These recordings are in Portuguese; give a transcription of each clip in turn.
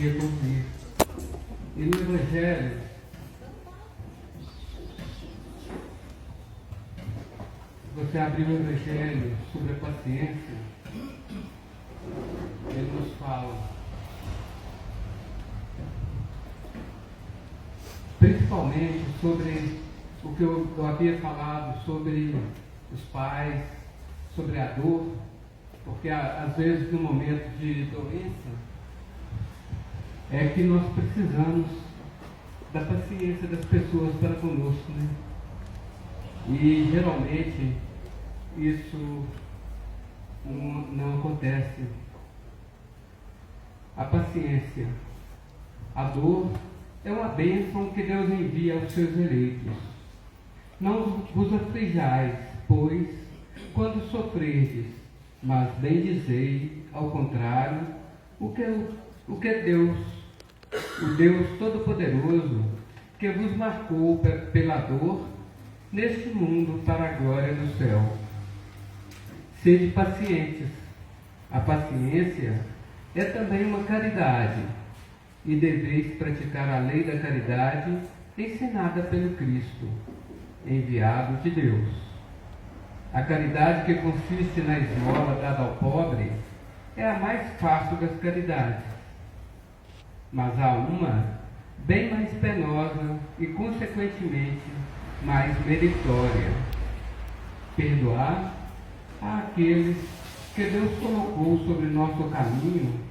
dia por dia. E no Evangelho, você abrir o Evangelho sobre a paciência, ele nos fala, principalmente sobre o que eu havia falado sobre os pais, sobre a dor, porque às vezes no momento de doença é que nós precisamos da paciência das pessoas para conosco, né? E geralmente isso não acontece. A paciência, a dor é uma bênção que Deus envia aos seus eleitos. Não vos aflijais, pois, quando sofrerdes, mas bendizei, ao contrário, o que Deus, o Deus Todo-Poderoso, que vos marcou pela dor neste mundo para a glória do céu. Sede pacientes. A paciência é também uma caridade, e deveis praticar a lei da caridade ensinada pelo Cristo, enviado de Deus. A caridade que consiste na esmola dada ao pobre é a mais fácil das caridades, mas há uma bem mais penosa e, consequentemente, mais meritória: perdoar àqueles que Deus colocou sobre nosso caminho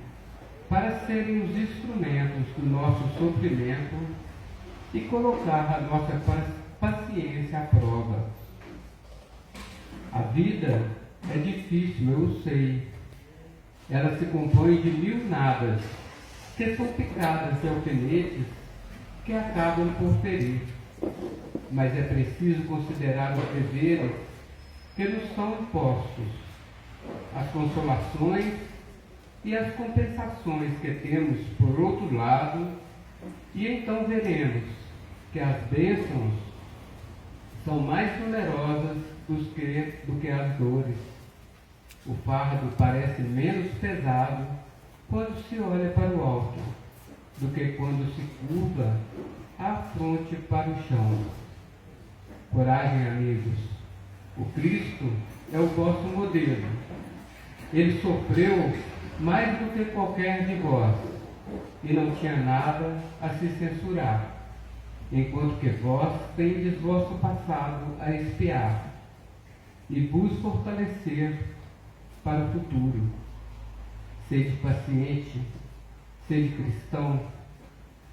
para serem os instrumentos do nosso sofrimento e colocar a nossa paciência à prova. A vida é difícil, eu sei. Ela se compõe de mil nadas, que são picadas de alfinetes que acabam por ferir. Mas é preciso considerar os deveres que nos são impostos, as consolações e as compensações que temos por outro lado, e então veremos que as bênçãos são mais numerosas do que as dores. O fardo parece menos pesado quando se olha para o alto, do que quando se curva a fronte para o chão. Coragem, amigos. O Cristo é o vosso modelo. Ele sofreu mais do que qualquer de vós, e não tinha nada a se censurar, enquanto que vós tendes vosso passado a expiar e vos fortalecer para o futuro. Sede paciente, sede cristão.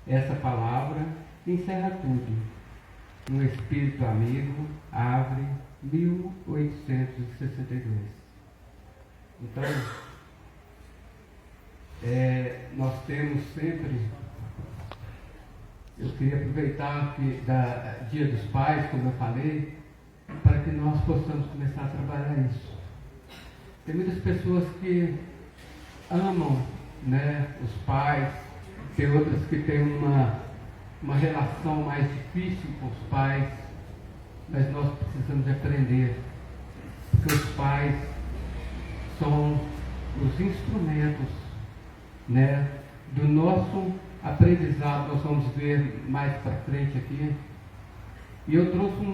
Essa palavra encerra tudo. No Espírito Amigo, Ave, 1862. Então, nós temos sempre, eu queria aproveitar que Dia dos Pais, como eu falei, para que nós possamos começar a trabalhar isso. Tem muitas pessoas que amam, né, os pais, tem outras que têm uma relação mais difícil com os pais, mas nós precisamos aprender, porque os pais são os instrumentos, né, do nosso aprendizado. Nós vamos ver mais para frente aqui. E eu trouxe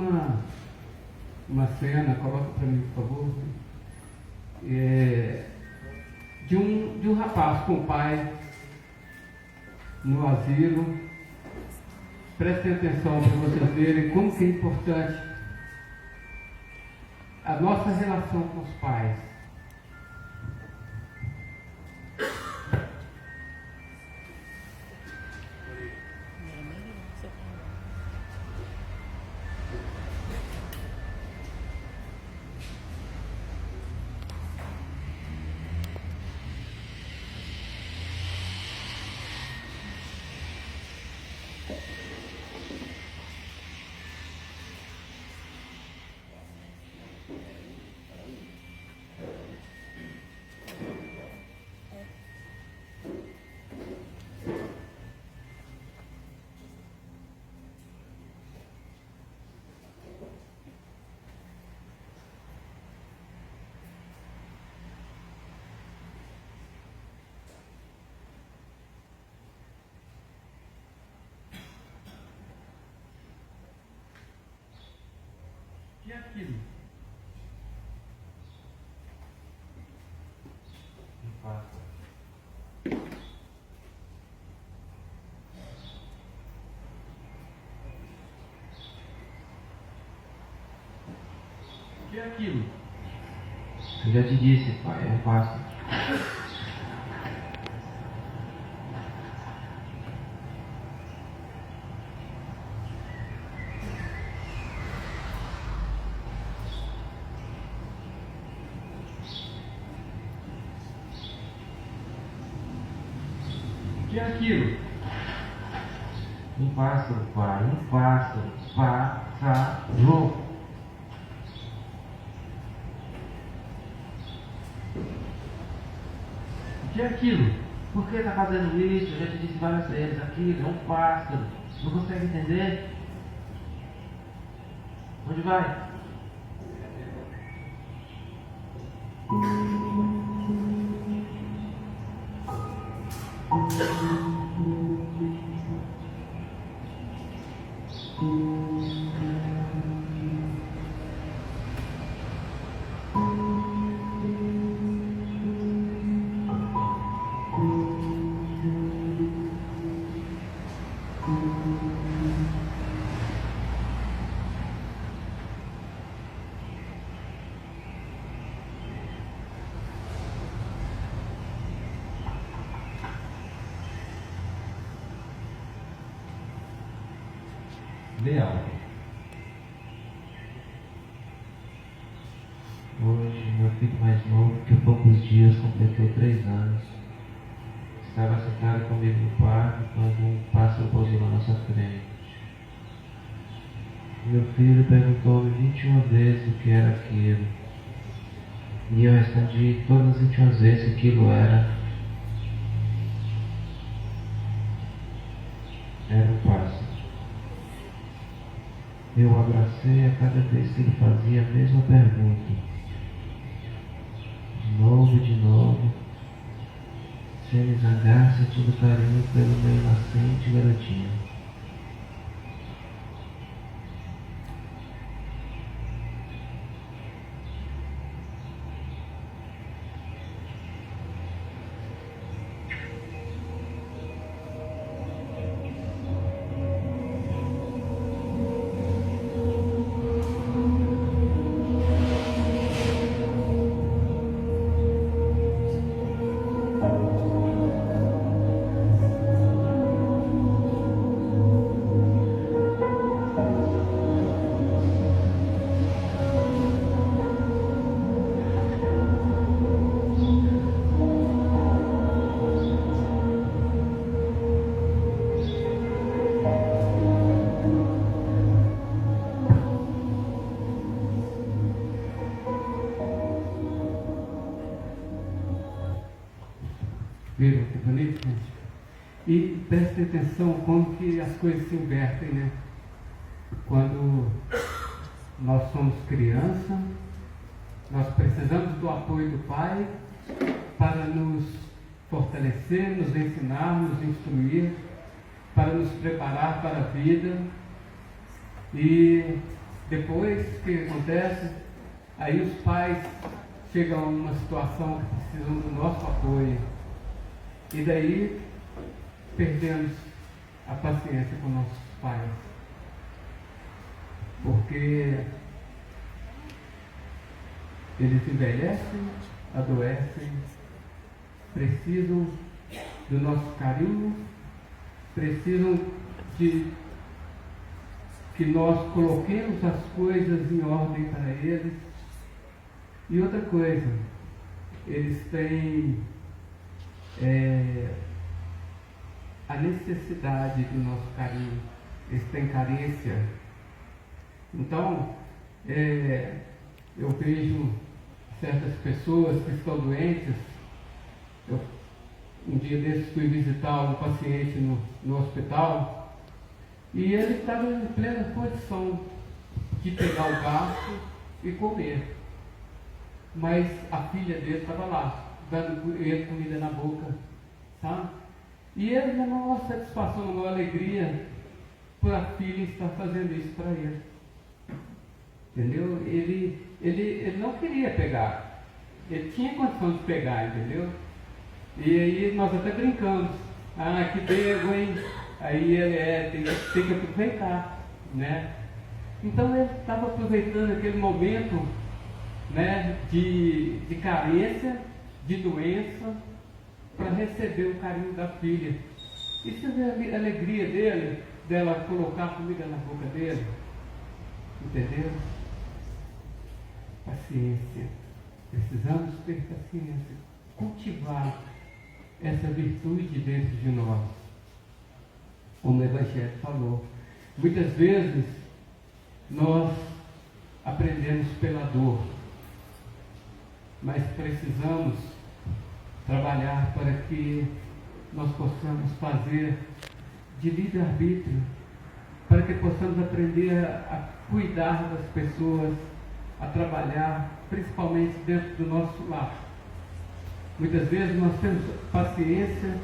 uma cena, coloca para mim, por favor, de um rapaz com o pai no asilo. Prestem atenção para vocês verem como que é importante a nossa relação com os pais. que é aquilo? Um pássaro. O que é aquilo? Eu já te disse, pai, é um pássaro. O que é aquilo? Um pássaro, pai, um pássaro. Pássaro. O que é aquilo? Por que está fazendo isso? Eu já te disse várias vezes, aquilo é um pássaro. Não consegue entender? Onde vai? Vê algo. Hoje, meu filho mais novo, que há poucos dias completou 3 anos, estava sentado comigo no parque quando um pássaro pousou na nossa frente. Meu filho perguntou-me 21 vezes o que era aquilo. E eu respondi todas as 21 vezes que aquilo era um pássaro. Eu o abracei a cada vez que ele fazia a mesma pergunta. De novo, sem me zangar, sentindo carinho pelo meu inocente garotinho. Viram que bonito, gente? E prestem atenção como que as coisas se invertem, né? Quando nós somos criança, nós precisamos do apoio do Pai para nos fortalecer, nos ensinar, nos instruir, para nos preparar para a vida. E depois, o que acontece? Aí os pais chegam a uma situação que precisam do nosso apoio. E daí perdemos a paciência com nossos pais. Porque eles envelhecem, adoecem, precisam do nosso carinho, precisam de que nós coloquemos as coisas em ordem para eles. E outra coisa, eles têm a necessidade do nosso carinho, eles têm carência. Então, eu vejo certas pessoas que estão doentes. Um dia desses fui visitar um paciente no hospital e ele estava em plena condição de pegar o garfo e comer. Mas a filha dele estava lá, dando ele comida na boca, sabe? E ele, na maior satisfação, na maior alegria, por a filha estar fazendo isso para ele. entendeu? Ele não queria pegar, ele tinha condição de pegar, entendeu? E aí nós até brincamos, que bebo, hein? Aí ele tem que aproveitar, né? Então ele estava aproveitando aquele momento, né, de carência, de doença, para receber o carinho da filha. E você vê a alegria dela colocar a comida na boca dele? Entendeu? Paciência. Precisamos ter paciência. Cultivar essa virtude dentro de nós. Como o Evangelho falou. Muitas vezes nós aprendemos pela dor, mas precisamos trabalhar para que nós possamos fazer de livre-arbítrio, para que possamos aprender a cuidar das pessoas, a trabalhar principalmente dentro do nosso lar. Muitas vezes nós temos paciência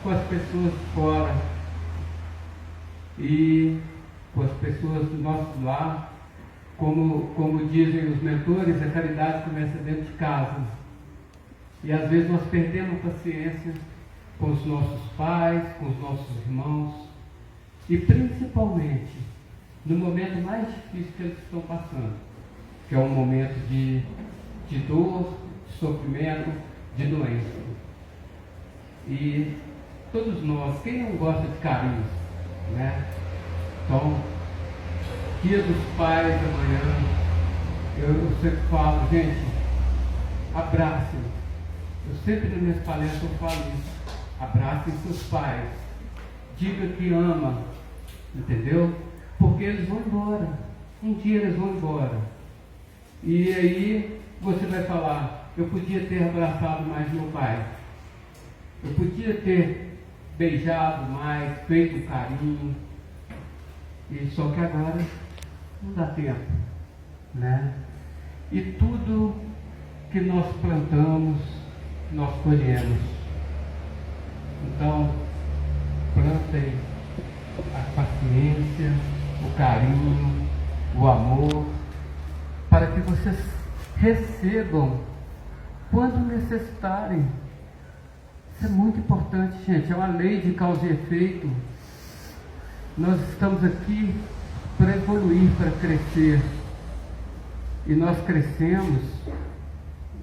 com as pessoas de fora e com as pessoas do nosso lar, como dizem os mentores, a caridade começa dentro de casa. E às vezes nós perdemos paciência com os nossos pais, com os nossos irmãos, e principalmente no momento mais difícil que eles estão passando, que é um momento de dor, de sofrimento, de doença. E todos nós, quem não gosta de carinho, né? Então, Dia dos Pais amanhã, eu sempre falo, gente, abracem. Eu sempre nas minhas palestras eu falo isso. Abracem seus pais. Diga que ama, entendeu? Porque eles vão embora. Um dia eles vão embora. E aí você vai falar, eu podia ter abraçado mais meu pai. Eu podia ter beijado mais, feito um carinho. E só que agora não dá tempo, né? E tudo que nós plantamos, nós colhemos. Então, plantem a paciência, o carinho, o amor, para que vocês recebam quando necessitarem. Isso é muito importante, gente. É uma lei de causa e efeito. Nós estamos aqui para evoluir, para crescer. E nós crescemos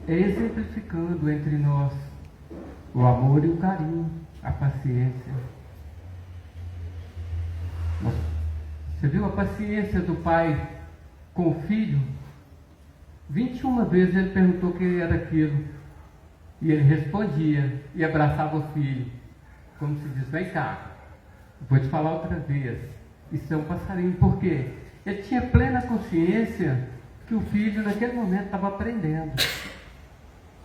exemplificando entre nós o amor e o carinho, a paciência. Você viu a paciência do pai com o filho? 21 vezes ele perguntou o que era aquilo. E ele respondia e abraçava o filho. Como se diz, vem cá, vou te falar outra vez. Isso é um passarinho. Por quê? Ele tinha plena consciência que o filho naquele momento estava aprendendo,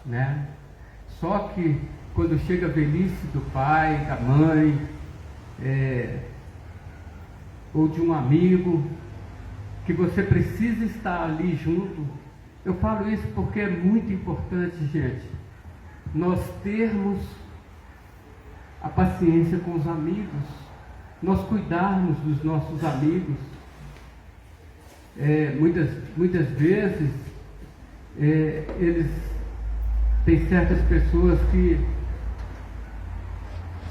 né? Só que quando chega a velhice do pai, da mãe, ou de um amigo, que você precisa estar ali junto. Eu falo isso porque é muito importante, gente, nós termos a paciência com os amigos, nós cuidarmos dos nossos amigos. Muitas vezes eles têm certas pessoas que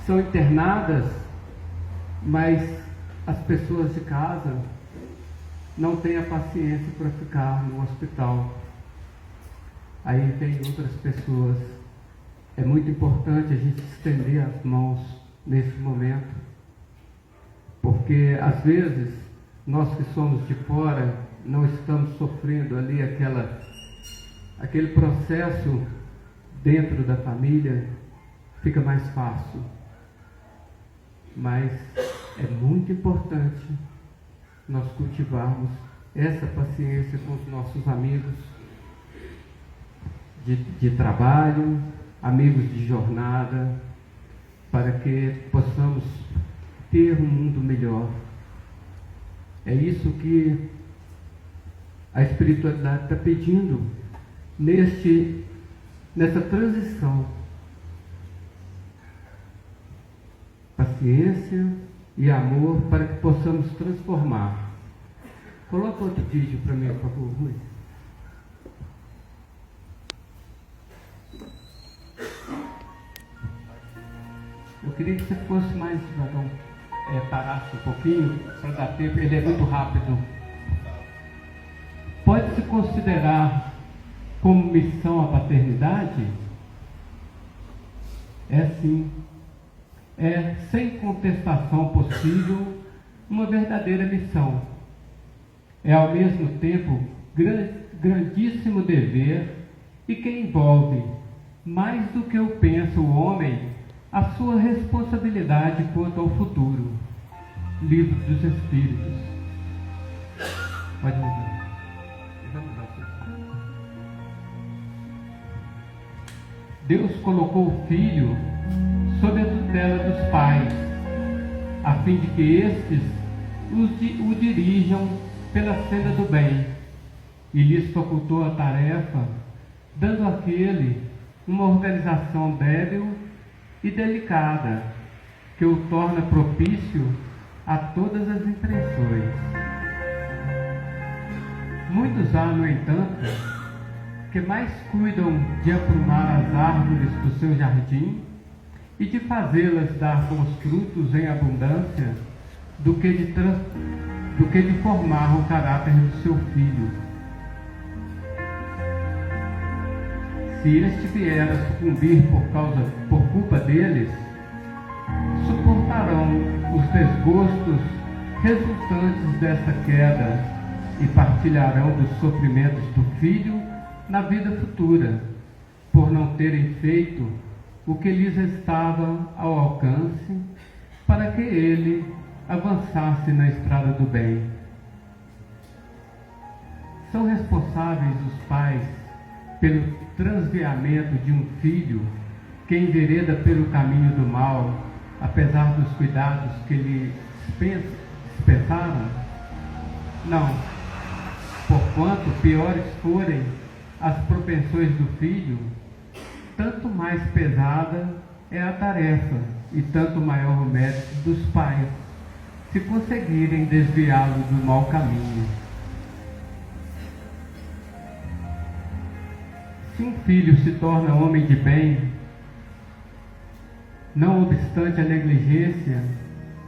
são internadas, mas as pessoas de casa não têm a paciência para ficar no hospital. Aí tem outras pessoas. É muito importante a gente estender as mãos nesse momento, porque às vezes nós que somos de fora não estamos sofrendo ali aquele processo dentro da família, fica mais fácil. Mas é muito importante nós cultivarmos essa paciência com os nossos amigos de trabalho, amigos de jornada, para que possamos ter um mundo melhor. É isso que a espiritualidade está pedindo nessa transição. Paciência e amor para que possamos transformar. Coloca outro vídeo para mim, por favor, Rui. Eu queria que você fosse mais devagar, parasse um pouquinho, para dar tempo, ele é muito rápido. Pode-se considerar como missão a paternidade? É sim. É, sem contestação possível, uma verdadeira missão. É ao mesmo tempo grandíssimo dever e que envolve, mais do que o pensa o homem, a sua responsabilidade quanto ao futuro. Livro dos Espíritos. Pode mudar. Deus colocou o Filho sob a tutela dos pais, a fim de que estes o dirijam pela senda do bem, e lhes facultou a tarefa, dando àquele uma organização débil e delicada, que o torna propício a todas as impressões. Muitos há, no entanto, que mais cuidam de aprumar as árvores do seu jardim e de fazê-las dar bons frutos em abundância, do que de formar o caráter do seu filho. Se este vier a sucumbir por culpa deles, suportarão os desgostos resultantes desta queda e partilharão dos sofrimentos do filho na vida futura, por não terem feito o que lhes estava ao alcance, para que ele avançasse na estrada do bem. São responsáveis os pais pelo transviamento de um filho que envereda pelo caminho do mal, apesar dos cuidados que lhe dispensaram? Não, porquanto piores forem as propensões do filho, tanto mais pesada é a tarefa e tanto maior o mérito dos pais, se conseguirem desviá-lo do mau caminho. Se um filho se torna homem de bem, não obstante a negligência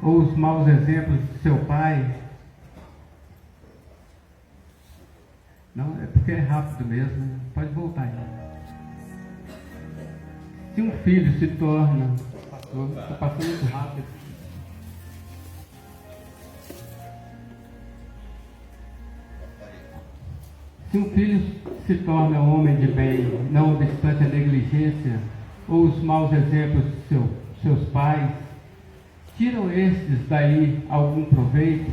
ou os maus exemplos de seu pai, não, é porque é rápido mesmo, pode voltar aí. Se um filho se torna, está passando muito rápido. Se um filho se torna homem de bem, não obstante a negligência ou os maus exemplos de seus pais, tiram estes daí algum proveito?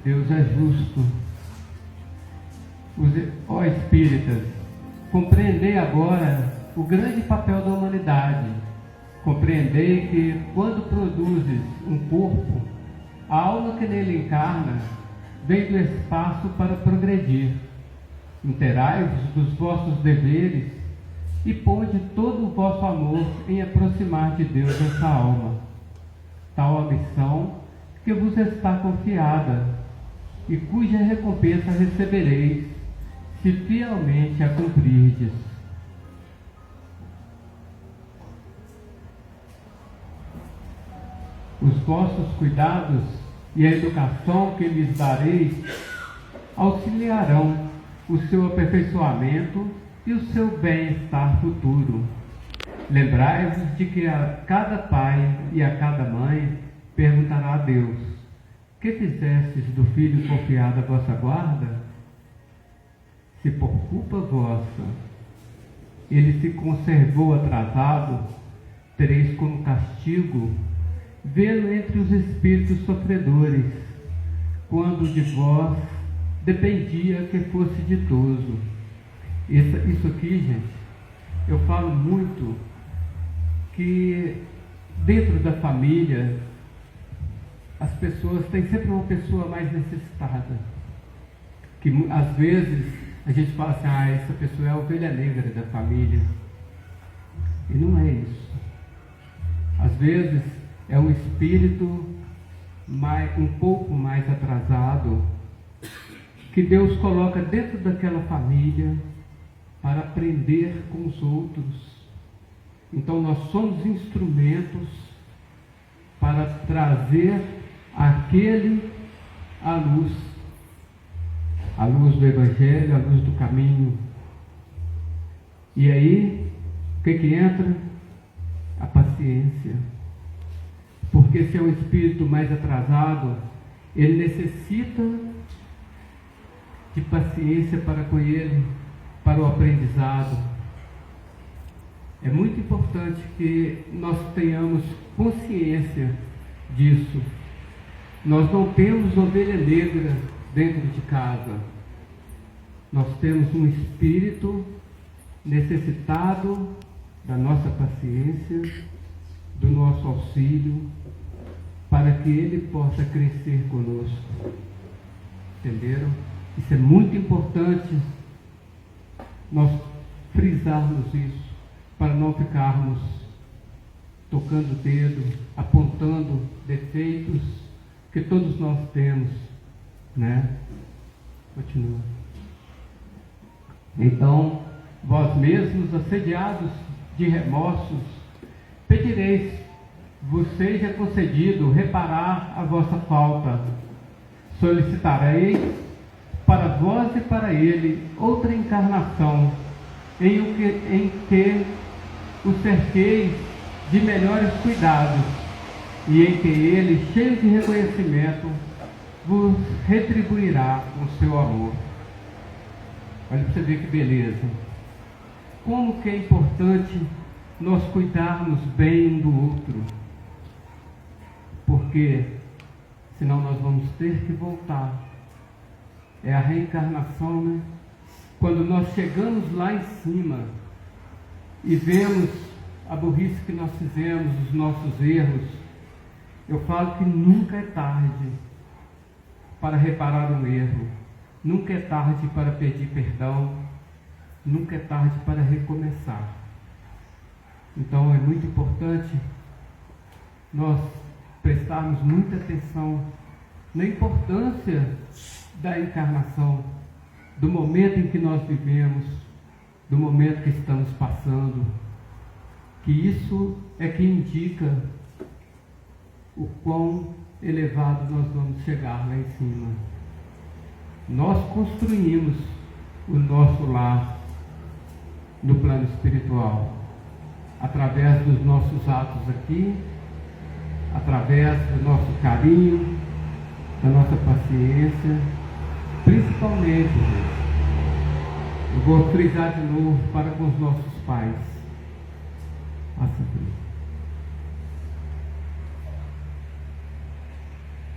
Deus é justo. Ó espíritas, compreendei agora o grande papel da humanidade. Compreendei que, quando produzes um corpo, a alma que nele encarna vem do espaço para progredir. Interai-vos dos vossos deveres e ponde todo o vosso amor em aproximar de Deus essa alma. Tal a missão que vos está confiada e cuja recompensa recebereis, se fielmente a cumprirdes. Os vossos cuidados e a educação que lhes dareis auxiliarão o seu aperfeiçoamento e o seu bem-estar futuro. Lembrai-vos de que a cada pai e a cada mãe perguntará a Deus: que fizestes do filho confiado à vossa guarda? Se por culpa vossa ele se conservou atrasado, tereis como castigo vê-lo entre os espíritos sofredores, quando de vós dependia que fosse ditoso. Isso aqui, gente, eu falo muito que dentro da família as pessoas têm sempre uma pessoa mais necessitada, que às vezes a gente fala assim: essa pessoa é a ovelha negra da família, e não é isso. Às vezes é um espírito um pouco mais atrasado, que Deus coloca dentro daquela família para aprender com os outros. Então nós somos instrumentos para trazer aquele à luz do Evangelho, à luz do caminho. E aí, o que entra? A paciência. Porque se é um espírito mais atrasado, ele necessita de paciência para com ele, para o aprendizado. É muito importante que nós tenhamos consciência disso. Nós não temos ovelha negra dentro de casa. Nós temos um espírito necessitado da nossa paciência, do nosso auxílio, para que ele possa crescer conosco. Entenderam? Isso é muito importante nós frisarmos isso, para não ficarmos tocando o dedo, apontando defeitos que todos nós temos, né? Continua. Então, vós mesmos, assediados de remorsos, pedireis, vos seja concedido reparar a vossa falta. Solicitareis para vós e para ele outra encarnação, em que o cerqueis de melhores cuidados, e em que ele, cheio de reconhecimento, vos retribuirá com seu amor. Olha para você ver que beleza. Como que é importante nós cuidarmos bem um do outro. Porque senão nós vamos ter que voltar. É a reencarnação, né? Quando nós chegamos lá em cima e vemos a burrice que nós fizemos, os nossos erros, eu falo que nunca é tarde para reparar um erro, nunca é tarde para pedir perdão, nunca é tarde para recomeçar. Então é muito importante nós prestarmos muita atenção na importância da encarnação, do momento em que nós vivemos, do momento que estamos passando, que isso é que indica o quão elevado nós vamos chegar lá em cima. Nós construímos o nosso lar no plano espiritual, através dos nossos atos aqui, através do nosso carinho, da nossa paciência, principalmente, eu vou frisar de novo para com os nossos pais.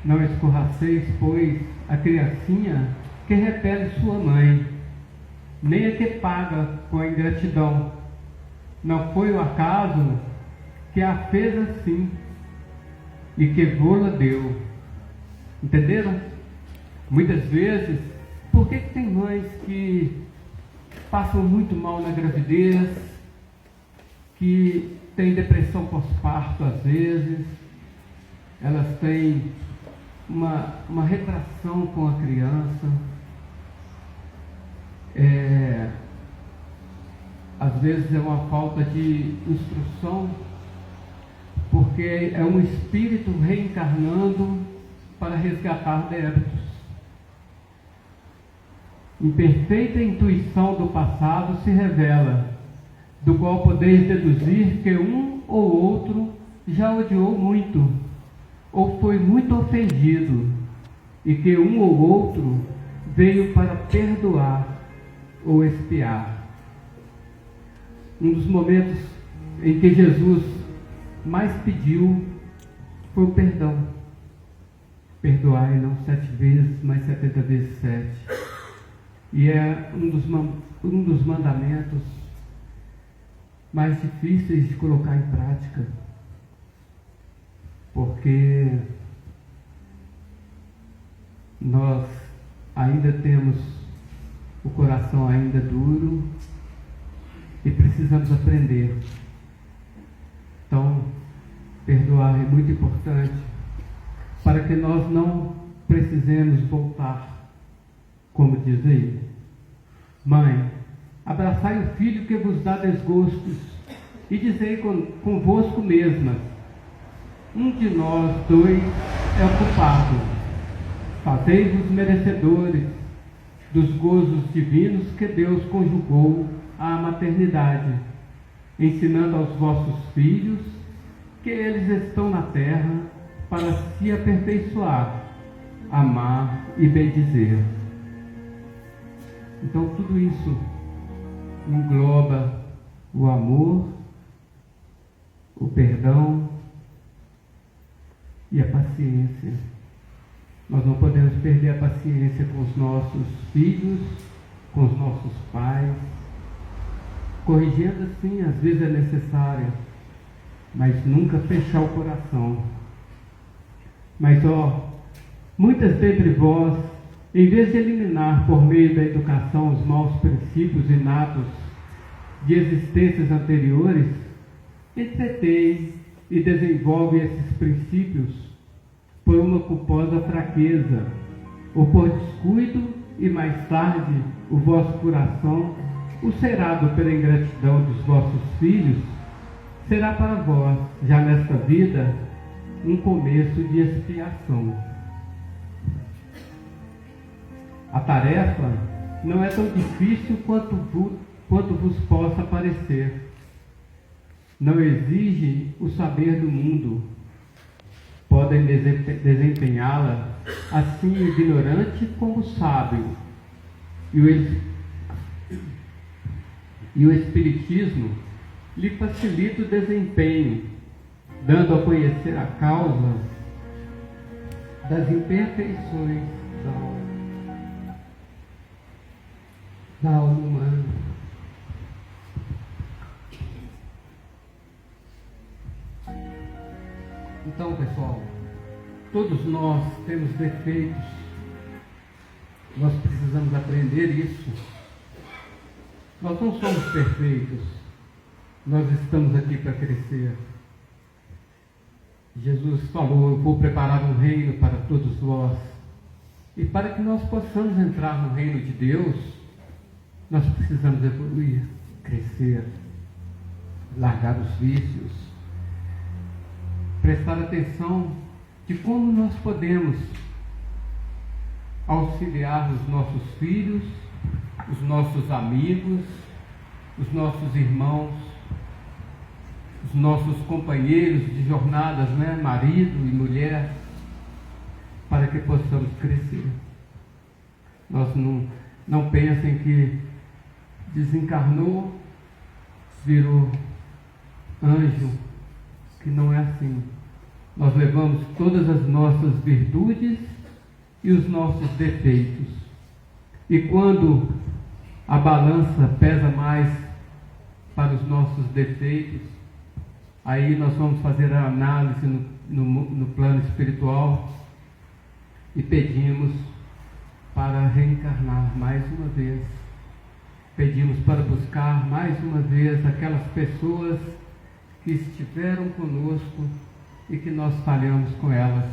Não escorraceis, pois, a criancinha que repele sua mãe, nem a que paga com a ingratidão. Não foi o acaso que a fez assim e que vô-la deu. Entenderam? Muitas vezes, por que tem mães que passam muito mal na gravidez, que têm depressão pós-parto às vezes, elas têm uma retração com a criança, às vezes é uma falta de instrução, porque é um espírito reencarnando para resgatar débitos. Imperfeita intuição do passado se revela, do qual podeis deduzir que um ou outro já odiou muito, ou foi muito ofendido, e que um ou outro veio para perdoar ou expiar. Um dos momentos em que Jesus mais pediu foi o perdão. Perdoai não 7 vezes, mas 70 vezes 7. E é um dos mandamentos mais difíceis de colocar em prática, porque nós ainda temos o coração ainda duro e precisamos aprender. Então, perdoar é muito importante para que nós não precisemos voltar como diz aí. Mãe, abraçai o filho que vos dá desgostos, e dizei convosco mesmas: um de nós dois é o culpado. Fazei-vos merecedores dos gozos divinos que Deus conjugou à maternidade, ensinando aos vossos filhos que eles estão na terra para se aperfeiçoar, amar e bendizer. Então tudo isso engloba o amor, o perdão e a paciência. Nós não podemos perder a paciência com os nossos filhos, com os nossos pais. Corrigindo, sim, às vezes é necessário, mas nunca fechar o coração. Mas, muitas dentre vós, em vez de eliminar por meio da educação os maus princípios inatos de existências anteriores, entretém e desenvolve esses princípios por uma culposa fraqueza, ou por descuido, e mais tarde o vosso coração, ulcerado pela ingratidão dos vossos filhos, será para vós, já nesta vida, um começo de expiação. A tarefa não é tão difícil quanto vos possa parecer. Não exige o saber do mundo. Podem desempenhá-la assim ignorante como sábio. E o Espiritismo lhe facilita o desempenho, dando a conhecer a causa das imperfeições da alma humana. Então, pessoal, todos nós temos defeitos. Nós precisamos aprender isso. Nós não somos perfeitos. Nós estamos aqui para crescer. Jesus falou: eu vou preparar um reino para todos vós. E para que nós possamos entrar no reino de Deus, nós precisamos evoluir, crescer, largar os vícios, prestar atenção de como nós podemos auxiliar os nossos filhos, os nossos amigos, os nossos irmãos, os nossos companheiros de jornadas, marido e mulher, para que possamos crescer. Nós não pensem que desencarnou, virou anjo, que não é assim. Nós levamos todas as nossas virtudes e os nossos defeitos. E quando a balança pesa mais para os nossos defeitos, aí nós vamos fazer a análise no plano espiritual e pedimos para reencarnar mais uma vez. Pedimos para buscar mais uma vez aquelas pessoas que estiveram conosco e que nós falhamos com elas.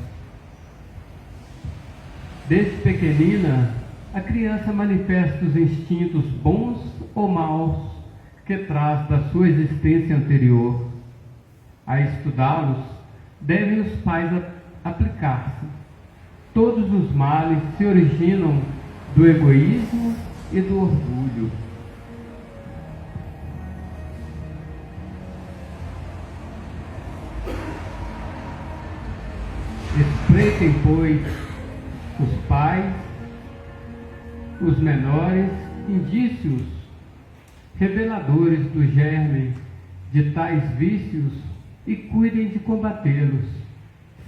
Desde pequenina, a criança manifesta os instintos bons ou maus que traz da sua existência anterior. A estudá-los, devem os pais aplicar-se. Todos os males se originam do egoísmo e do orgulho. Espreitem, pois, os pais, os menores, indícios reveladores do germe de tais vícios e cuidem de combatê-los,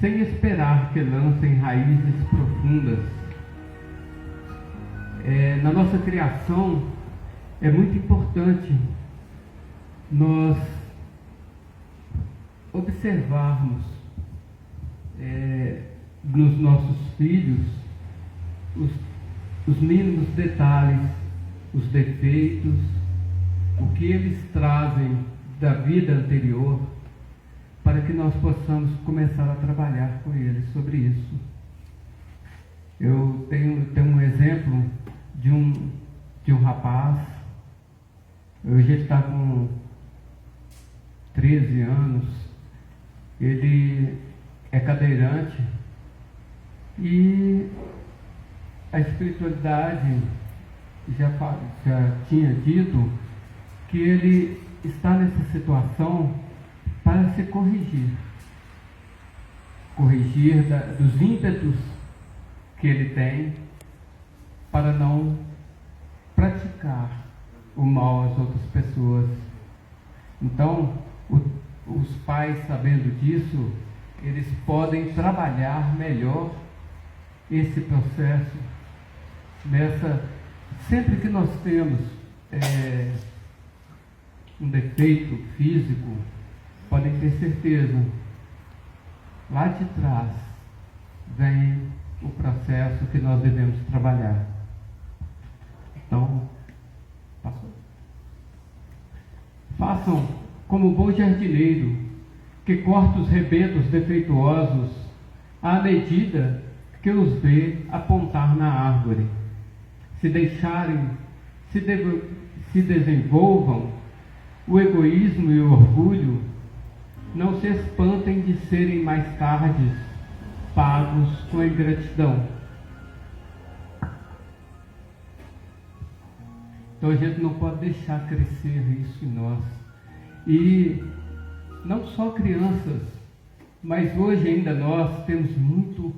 sem esperar que lancem raízes profundas. Na nossa criação é muito importante nós observarmos nos nossos filhos os mínimos detalhes, os defeitos, o que eles trazem da vida anterior, para que nós possamos começar a trabalhar com eles sobre isso. Eu tenho um exemplo de um rapaz. Hoje ele está com 13 anos. Ele é cadeirante e a espiritualidade já tinha dito que ele está nessa situação para se corrigir dos ímpetos que ele tem para não praticar o mal às outras pessoas. Então, os pais, sabendo disso, eles podem trabalhar melhor esse processo. Sempre que nós temos um defeito físico, podem ter certeza, lá de trás vem o processo que nós devemos trabalhar. Então, façam como o bom jardineiro, que corta os rebentos defeituosos à medida que os vê apontar na árvore. Se deixarem, se desenvolvam o egoísmo e o orgulho, não se espantem de serem mais tarde pagos com ingratidão. Então a gente não pode deixar crescer isso em nós. E não só crianças, mas hoje ainda nós temos muito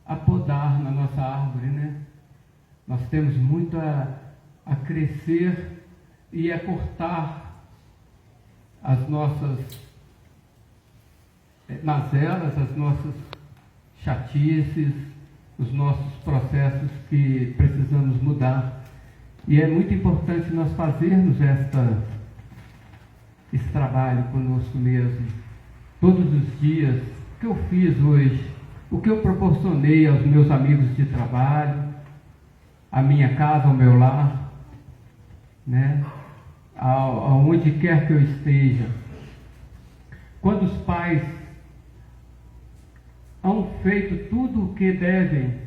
a podar na nossa árvore, né? Nós temos muito a crescer e a cortar as nossas mazelas, as nossas chatices, os nossos processos que precisamos mudar. E é muito importante nós fazermos esse trabalho conosco mesmo, todos os dias. O que eu fiz hoje, o que eu proporcionei aos meus amigos de trabalho, à minha casa, ao meu lar, né? Aonde quer que eu esteja. Quando os pais hão feito tudo o que devem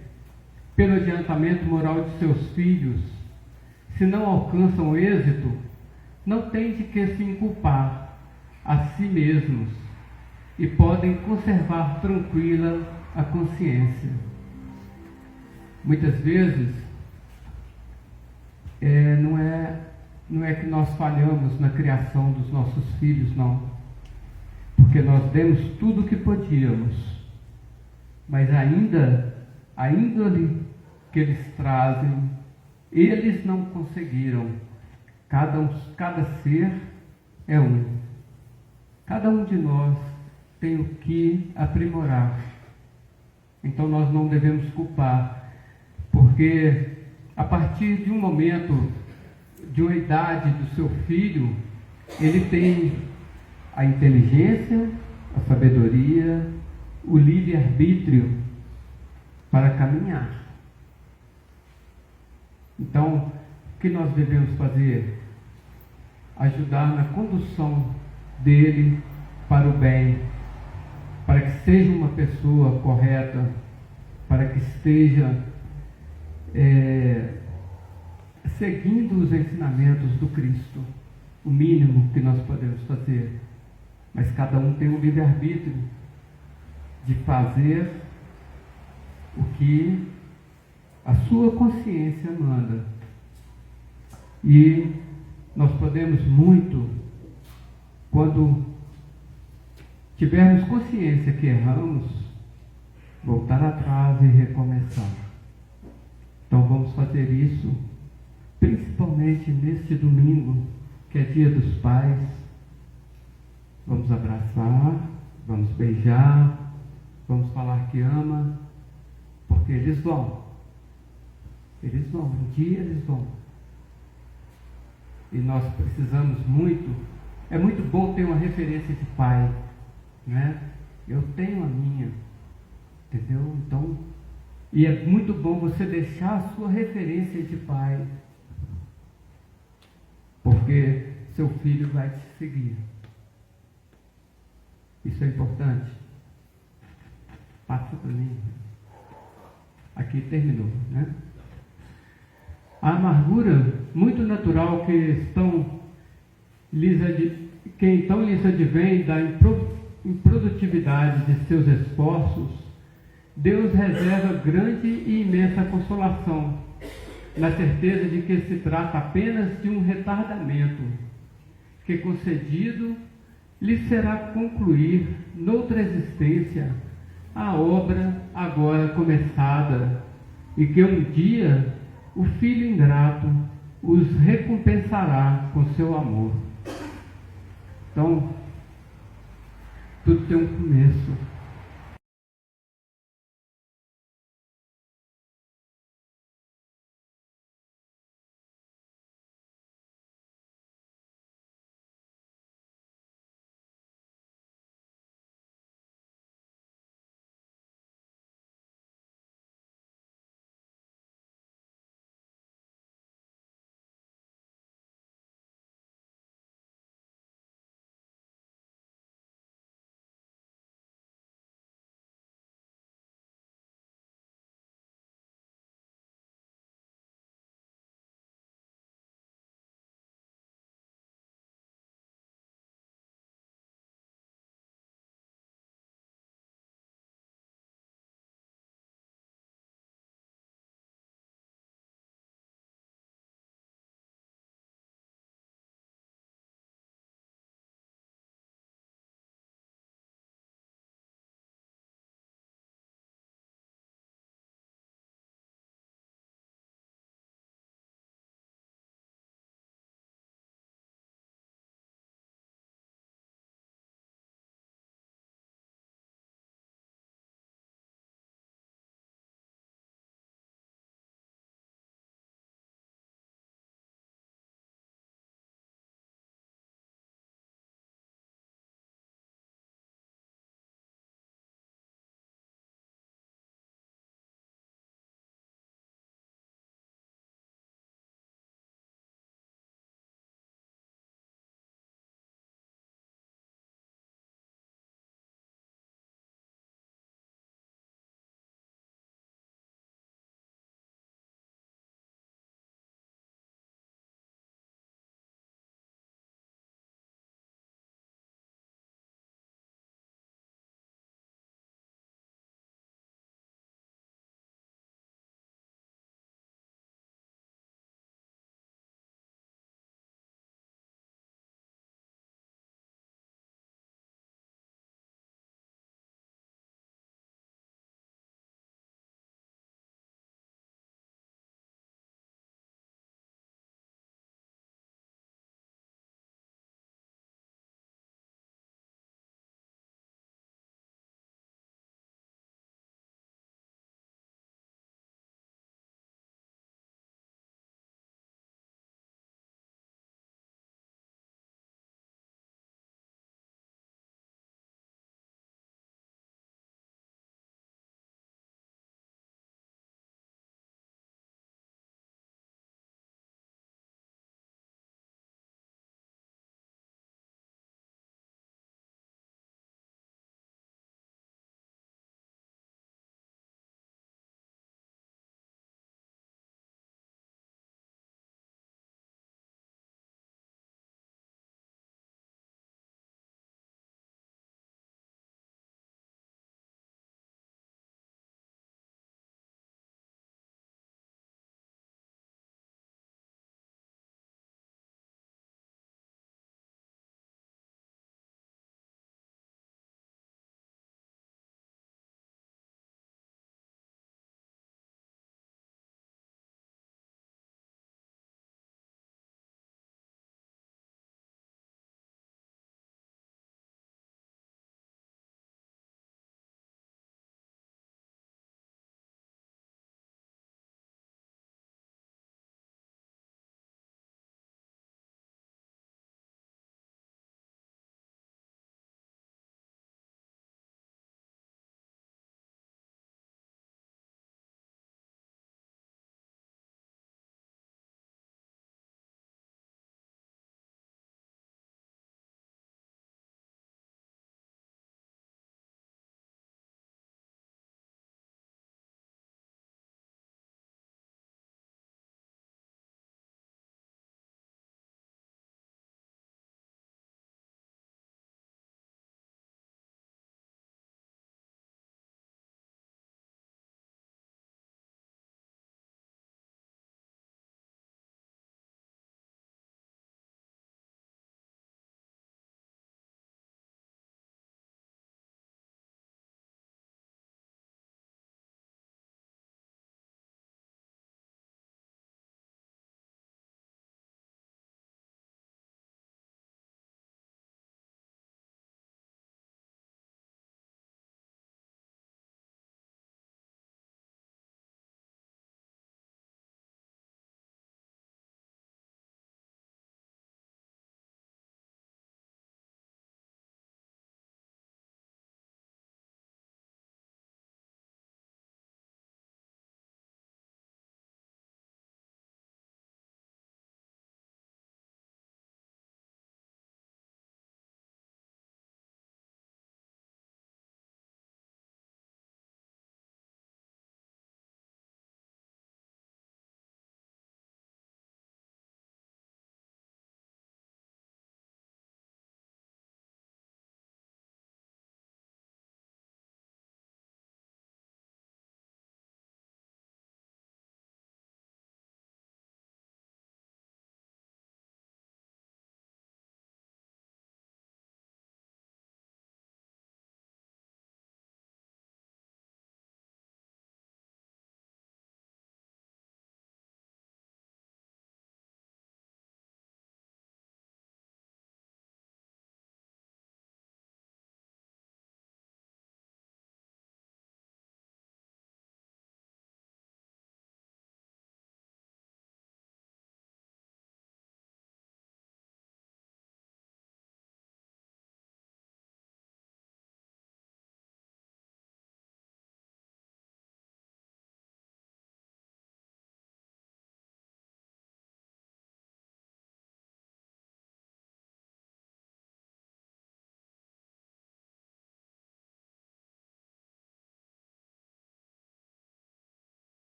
pelo adiantamento moral de seus filhos, se não alcançam êxito, não têm de que se inculpar a si mesmos e podem conservar tranquila a consciência. Muitas vezes, não é que nós falhamos na criação dos nossos filhos, não. Porque nós demos tudo o que podíamos, mas ainda a índole que eles trazem, eles não conseguiram. Cada ser é um. Cada um de nós tem o que aprimorar. Então nós não devemos culpar, porque a partir de um momento, de uma idade do seu filho, ele tem a inteligência, a sabedoria, o livre-arbítrio para caminhar. Então, o que nós devemos fazer? Ajudar na condução dele para o bem, para que seja uma pessoa correta, para que esteja seguindo os ensinamentos do Cristo, o mínimo que nós podemos fazer. Mas cada um tem um livre-arbítrio de fazer o que a sua consciência manda. E nós podemos muito, quando tivermos consciência que erramos, voltar atrás e recomeçar. Então vamos fazer isso, principalmente neste domingo, que é dia dos pais. Vamos abraçar, vamos beijar, vamos falar que ama, porque eles vão, um dia eles vão. E nós precisamos muito, é muito bom ter uma referência de pai, né? Eu tenho a minha, entendeu? Então, e é muito bom você deixar a sua referência de pai, porque seu filho vai te seguir. Isso é importante. Passa para mim. Aqui terminou, né? A amargura muito natural que então lhes advém da improdutividade de seus esforços, Deus reserva grande e imensa consolação, na certeza de que se trata apenas de um retardamento, que concedido lhe será concluir noutra existência a obra agora começada, e que um dia o Filho ingrato os recompensará com seu amor. Então, tudo tem um começo.